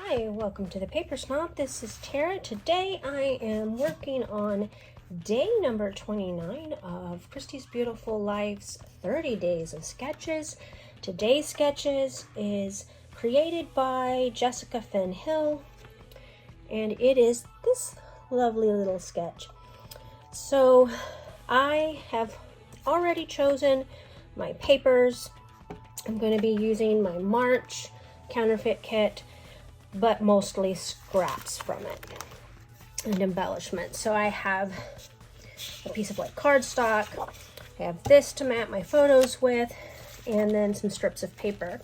Hi, welcome to the Paper Snob. This is Tara. Today I am working on day number 29 of Christy's Beautiful Life's 30 Days of Sketches. Today's sketches is created by Jessica Finn Hill, and it is this lovely little sketch. So I have already chosen my papers. I'm going to be using my March counterfeit kit, but mostly scraps from it and embellishment. So I have a piece of like cardstock, I have this to map my photos with, and then some strips of paper,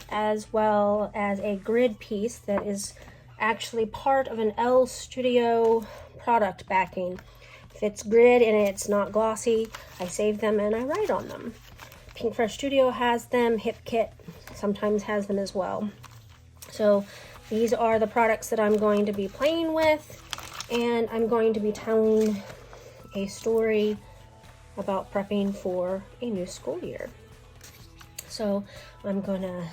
as well as a grid piece that is actually part of an L Studio product backing. If it's grid and it's not glossy, I save them and I write on them. Pink Fresh Studio has them, Hip Kit sometimes has them as well. So these are the products that I'm going to be playing with, and I'm going to be telling a story about prepping for a new school year. So I'm going to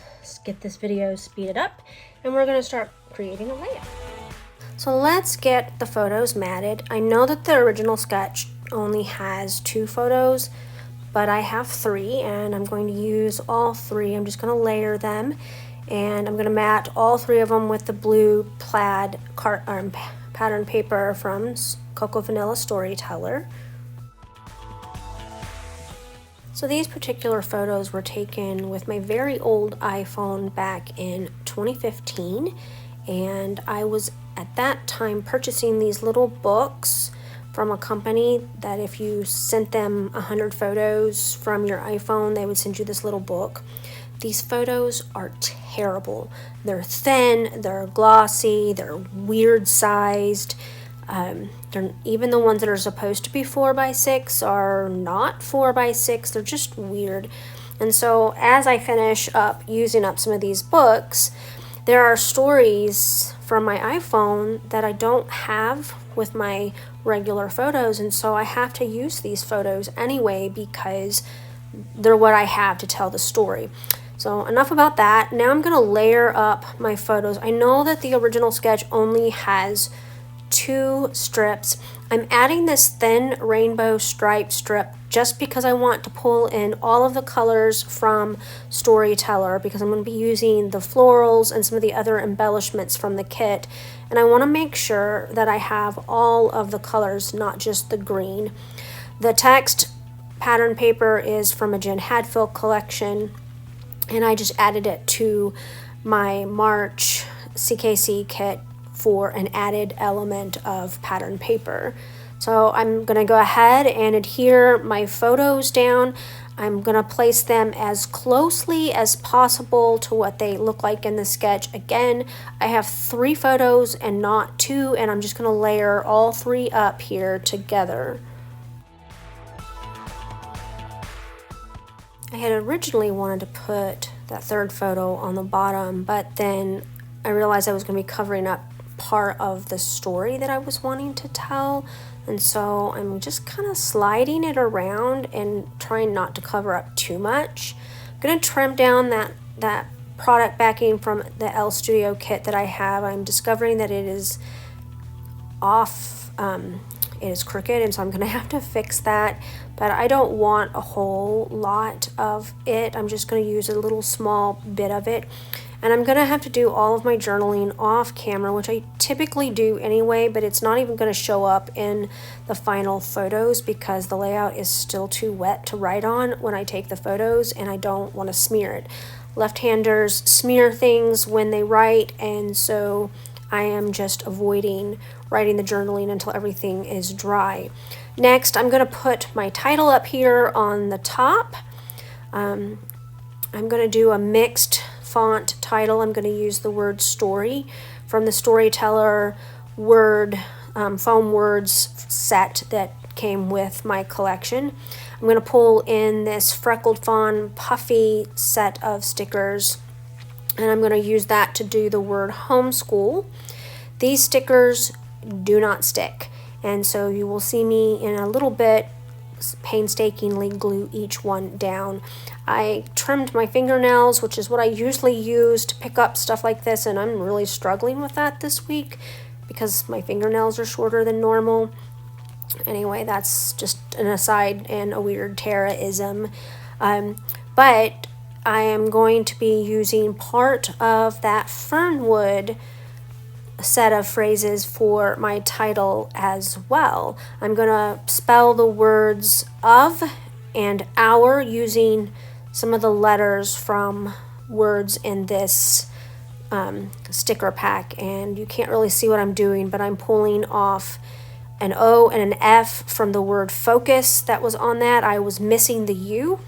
get this video speeded up, and we're going to start creating a layout. So let's get the photos matted. I know that the original sketch only has 2 photos, but I have 3, and I'm going to use all 3. I'm just going to layer them. And I'm going to mat all 3 of them with the blue plaid pattern paper from Cocoa Vanilla Storyteller. So these particular photos were taken with my very old iPhone back in 2015, and I was at that time purchasing these little books from a company that if you sent them 100 photos from your iPhone, they would send you this little book. These photos are terrible. They're thin, they're glossy, they're weird sized. Even the ones that are supposed to be 4x6 are not 4x6. They're just weird. And so as I finish up using up some of these books, there are stories from my iPhone that I don't have with my regular photos. And so I have to use these photos anyway because they're what I have to tell the story. So enough about that. Now I'm going to layer up my photos. I know that the original sketch only has 2 strips. I'm adding this thin rainbow stripe strip just because I want to pull in all of the colors from Storyteller, because I'm going to be using the florals and some of the other embellishments from the kit. And I want to make sure that I have all of the colors, not just the green. The text pattern paper is from a Jen Hadfield collection, and I just added it to my March CKC kit for an added element of pattern paper. So I'm going to go ahead and adhere my photos down. I'm going to place them as closely as possible to what they look like in the sketch. Again, I have 3 photos and not 2, and I'm just going to layer all 3 up here together. I had originally wanted to put that 3rd photo on the bottom, but then I realized I was going to be covering up part of the story that I was wanting to tell, and so I'm just kind of sliding it around and trying not to cover up too much. I'm going to trim down that product backing from the L Studio kit that I have. I'm discovering that it is off, it is crooked, and so I'm going to have to fix that, but I don't want a whole lot of it. I'm just going to use a little small bit of it, and I'm going to have to do all of my journaling off camera, which I typically do anyway, but it's not even going to show up in the final photos because the layout is still too wet to write on when I take the photos, and I don't want to smear it. Left-handers smear things when they write, and so I am just avoiding writing the journaling until everything is dry. Next, I'm going to put my title up here on the top. I'm going to do a mixed font title. I'm going to use the word story from the Storyteller word foam words set that came with my collection. I'm going to pull in this freckled fawn puffy set of stickers, and I'm going to use that to do the word homeschool. These stickers do not stick, and so you will see me in a little bit painstakingly glue each one down. I trimmed my fingernails, which is what I usually use to pick up stuff like this, and I'm really struggling with that this week because my fingernails are shorter than normal. Anyway, that's just an aside and a weird Tara-ism. But I am going to be using part of that Fernwood set of phrases for my title as well. I'm going to spell the words of and our using some of the letters from words in this sticker pack, and you can't really see what I'm doing, but I'm pulling off an O and an F from the word focus that was on that. I was missing the U.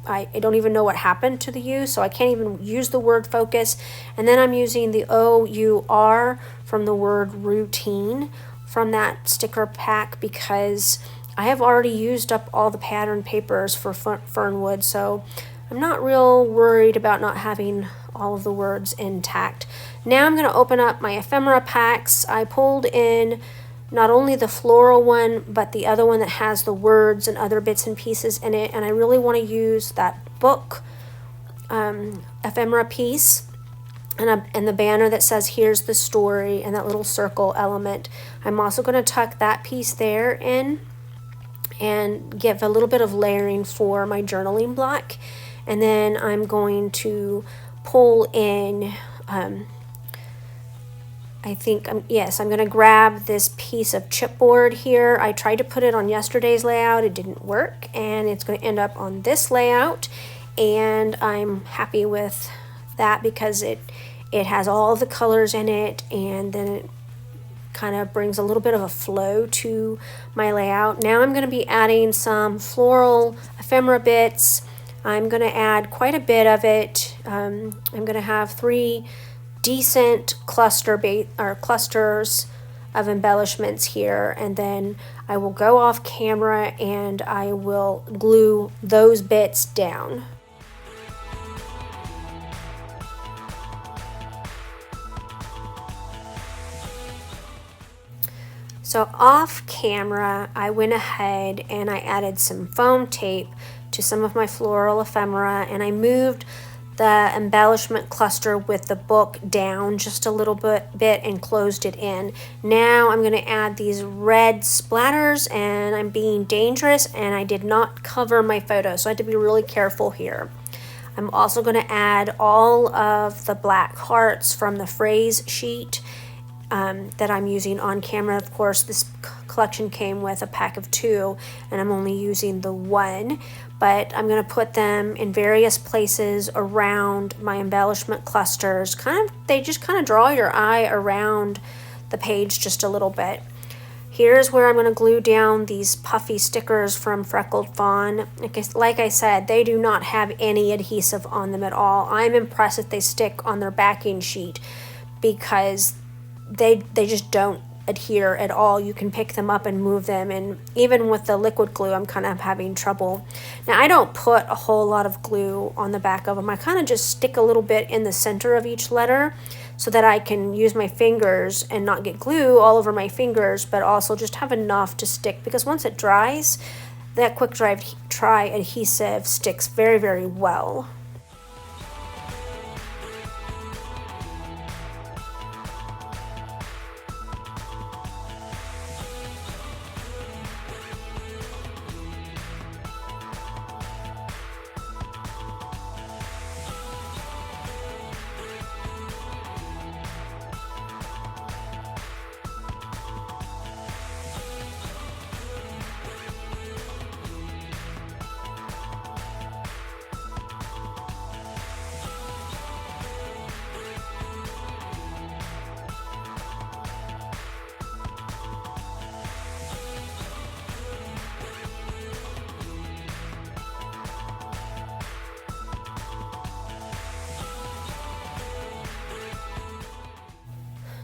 I don't even know what happened to the U, so I can't even use the word focus. And then I'm using the O-U-R from the word routine from that sticker pack because I have already used up all the pattern papers for Fernwood, so I'm not real worried about not having all of the words intact. Now I'm going to open up my ephemera packs. I pulled in not only the floral one, but the other one that has the words and other bits and pieces in it. And I really want to use that book ephemera piece and the banner that says, here's the story, and that little circle element. I'm also going to tuck that piece there in and give a little bit of layering for my journaling block. And then I'm going to pull in I'm going to grab this piece of chipboard here. I tried to put it on yesterday's layout. It didn't work, and it's going to end up on this layout, and I'm happy with that because it has all the colors in it, and then it kind of brings a little bit of a flow to my layout. Now I'm going to be adding some floral ephemera bits. I'm going to add quite a bit of it. I'm going to have 3 decent clusters of embellishments here, and then I will go off camera and I will glue those bits down. So off camera, I went ahead and I added some foam tape to some of my floral ephemera, and I moved the embellishment cluster with the book down just a little bit and closed it in. Now I'm going to add these red splatters, and I'm being dangerous, and I did not cover my photo, so I had to be really careful here. I'm also going to add all of the black hearts from the phrase sheet that I'm using on camera. Of course, this collection came with a pack of 2, and I'm only using the 1, but I'm going to put them in various places around my embellishment clusters. They just kind of draw your eye around the page just a little bit. Here's where I'm going to glue down these puffy stickers from Freckled Fawn. Like I said, they do not have any adhesive on them at all. I'm impressed that they stick on their backing sheet because they just don't adhere at all. You can pick them up and move them, and even with the liquid glue I'm kind of having trouble. Now I don't put a whole lot of glue on the back of them. I kind of just stick a little bit in the center of each letter so that I can use my fingers and not get glue all over my fingers, but also just have enough to stick, because once it dries, that quick dry adhesive sticks very, very well.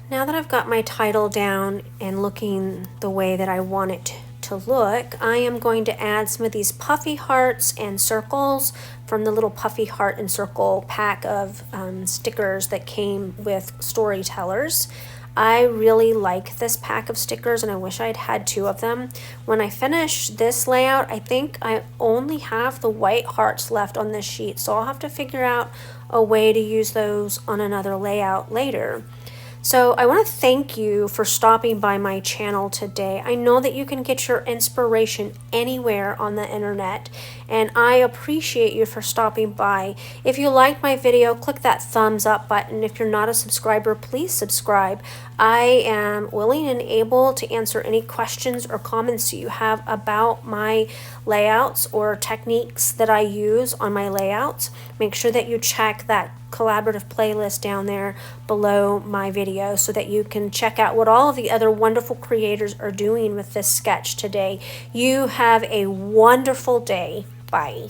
Now that I've got my title down and looking the way that I want it to look, I am going to add some of these puffy hearts and circles from the little puffy heart and circle pack of stickers that came with Storytellers. I really like this pack of stickers and I wish I'd had 2 of them. When I finish this layout, I think I only have the white hearts left on this sheet, so I'll have to figure out a way to use those on another layout later. So I want to thank you for stopping by my channel today. I know that you can get your inspiration anywhere on the internet, and I appreciate you for stopping by. If you liked my video, click that thumbs up button. If you're not a subscriber, please subscribe. I am willing and able to answer any questions or comments you have about my layouts or techniques that I use on my layouts. Make sure that you check that collaborative playlist down there below my video so that you can check out what all of the other wonderful creators are doing with this sketch today. You have a wonderful day. Bye.